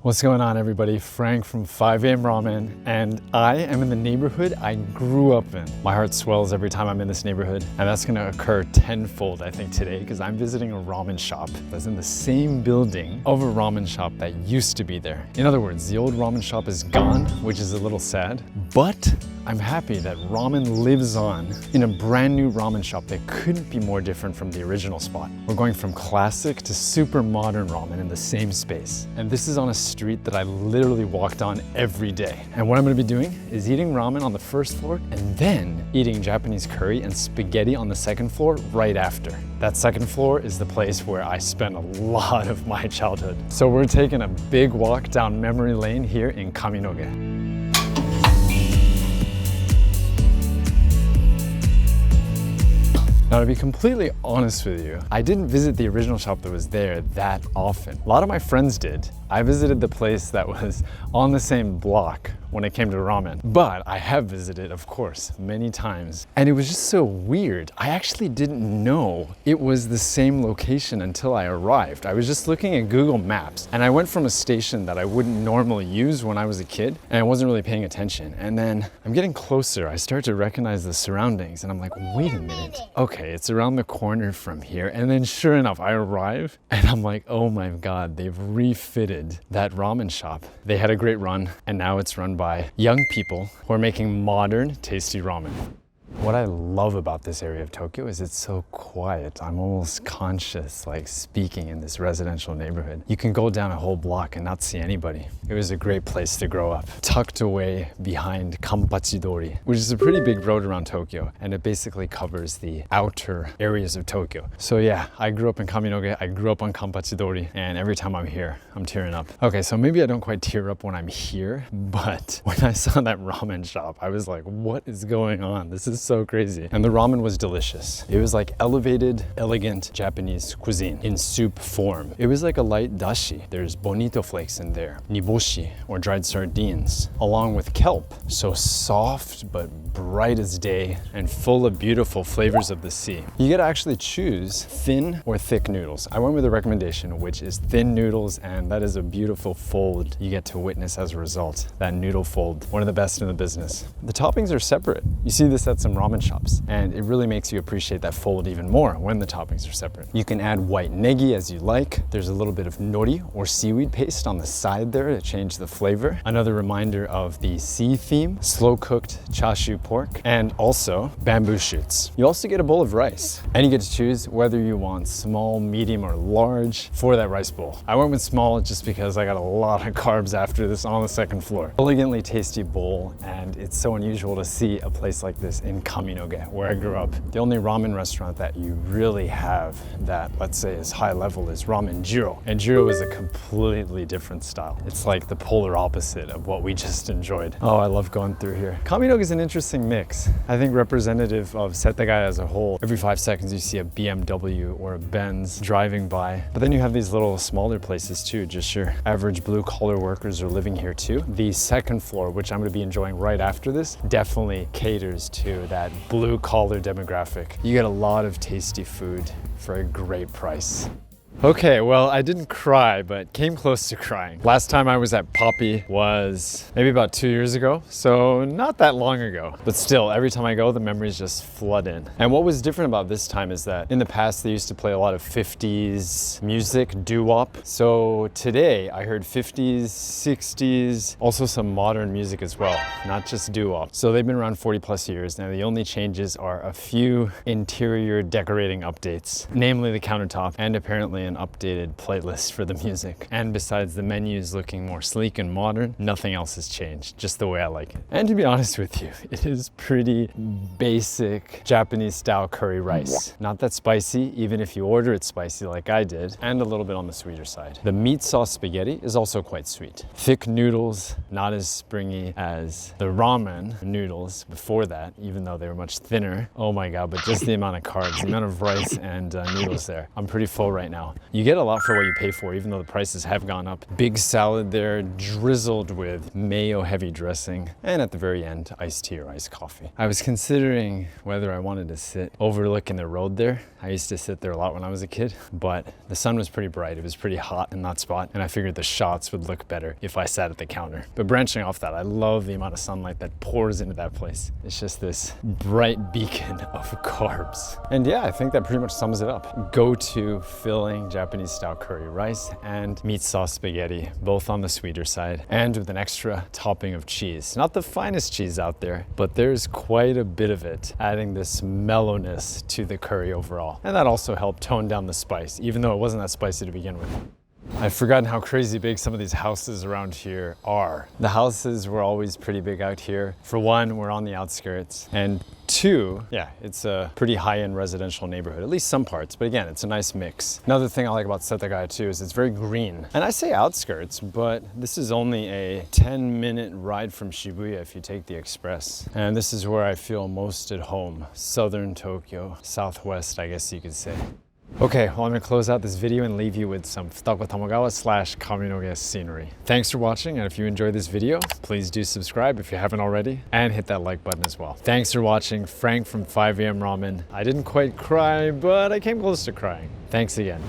What's going on, everybody? Frank from AM Ramen, and I am in the neighborhood I grew up in. My heart swells every time I'm in this neighborhood, and that's gonna occur tenfold, I think, today, because I'm visiting a ramen shop that's in the same building of a ramen shop that used to be there. In other words, the old ramen shop is gone, which is a little sad, but I'm happy that ramen lives on in a brand new ramen shop that couldn't be more different from the original spot. We're going from classic to super modern ramen in the same space. And this is on a street that I literally walked on every day. And what I'm gonna be doing is eating ramen on the first floor and then eating Japanese curry and spaghetti on the second floor right after. That second floor is the place where I spent a lot of my childhood. So we're taking a big walk down memory lane here in Naminoaya. Now, to be completely honest with you, I didn't visit the original shop that was there that often. A lot of my friends did. I visited the place that was on the same block when it came to ramen. But I have visited, of course, many times. And it was just so weird. I actually didn't know it was the same location until I arrived. I was just looking at Google Maps, and I went from a station that I wouldn't normally use when I was a kid, and I wasn't really paying attention. And then I'm getting closer. I start to recognize the surroundings, and I'm like, wait a minute. Okay, it's around the corner from here. And then sure enough, I arrive, and I'm like, oh my God, they've refitted that ramen shop. They had a great run, and now it's run by young people who are making modern, tasty ramen. What I love about this area of Tokyo is it's so quiet. I'm almost conscious, like speaking in this residential neighborhood. You can go down a whole block and not see anybody. It was a great place to grow up. Tucked away behind Kampachidori, which is a pretty big road around Tokyo, and it basically covers the outer areas of Tokyo. So yeah, I grew up in Naminoaya, I grew up on Kampachidori, and every time I'm here, I'm tearing up. Okay, so maybe I don't quite tear up when I'm here, but when I saw that ramen shop, I was like, what is going on? This is so crazy. And the ramen was delicious. It was like elevated, elegant Japanese cuisine in soup form. It was like a light dashi. There's bonito flakes in there, niboshi, or dried sardines, along with kelp. So soft, but bright as day, and full of beautiful flavors of the sea. You gotta actually choose thin or thick noodles. I went with a recommendation, which is thin noodles, and that is a beautiful fold you get to witness as a result. That noodle fold, one of the best in the business. The toppings are separate. You see this at some ramen shops, and it really makes you appreciate that fold even more when the toppings are separate. You can add white negi as you like. There's a little bit of nori or seaweed paste on the side there to change the flavor. Another reminder of the sea theme, slow cooked chashu pork, and also bamboo shoots. You also get a bowl of rice, and you get to choose whether you want small, medium, or large for that rice bowl. I went with small just because I got a lot of carbs after this on the second floor. Elegantly tasty bowl, and it's so unusual to see a place like this in Naminoaya, where I grew up. The only ramen restaurant that you really have that, let's say, is high level is Ramen Jiro. And Jiro is a completely different style. It's like the polar opposite of what we just enjoyed. Oh, I love going through here. Naminoaya is an interesting mix. I think representative of Setagaya as a whole. Every 5 seconds you see a BMW or a Benz driving by. But then you have these little smaller places too. Just your average blue collar workers are living here too. The second floor, which I'm going to be enjoying right after this, definitely caters to that blue collar demographic. You get a lot of tasty food for a great price. Okay, well, I didn't cry, but came close to crying. Last time I was at Papi was maybe about 2 years ago, so not that long ago. But still, every time I go, the memories just flood in. And what was different about this time is that in the past, they used to play a lot of 50s music, doo-wop. So today, I heard 50s, 60s, also some modern music as well, not just doo-wop. So they've been around 40 plus years. Now, the only changes are a few interior decorating updates, namely the countertop, and apparently an updated playlist for the music. And besides the menus looking more sleek and modern, nothing else has changed, just the way I like it. And to be honest with you, it is pretty basic Japanese style curry rice. Not that spicy, even if you order it spicy like I did, and a little bit on the sweeter side. The meat sauce spaghetti is also quite sweet. Thick noodles, not as springy as the ramen noodles before that, even though they were much thinner. Oh my God, but just the amount of carbs, the amount of rice and noodles there. I'm pretty full right now. So you get a lot for what you pay for, even though the prices have gone up. Big salad there, drizzled with mayo heavy dressing. And at the very end, iced tea or iced coffee. I was considering whether I wanted to sit overlooking the road there. I used to sit there a lot when I was a kid, but the sun was pretty bright. It was pretty hot in that spot, and I figured the shots would look better if I sat at the counter. But branching off that, I love the amount of sunlight that pours into that place. It's just this bright beacon of carbs. And yeah, I think that pretty much sums it up. Go-to filling Japanese style curry rice and meat sauce spaghetti, both on the sweeter side and with an extra topping of cheese. Not the finest cheese out there, but there's quite a bit of it, adding this mellowness to the curry overall. And that also helped tone down the spice, even though it wasn't that spicy to begin with. I've forgotten how crazy big some of these houses around here are. The houses were always pretty big out here. For one, we're on the outskirts, and two, yeah, it's a pretty high-end residential neighborhood, at least some parts, but again, it's a nice mix. Another thing I like about Setagaya too is it's very green. And I say outskirts, but this is only a 10-minute ride from Shibuya if you take the express. And this is where I feel most at home. Southern Tokyo, southwest, I guess you could say. Okay, well, I'm gonna close out this video and leave you with some Futako Tamagawa / Kaminoge scenery. Thanks for watching, and if you enjoyed this video, please do subscribe if you haven't already, and hit that like button as well. Thanks for watching. Frank from AM Ramen. I didn't quite cry, but I came close to crying. Thanks again.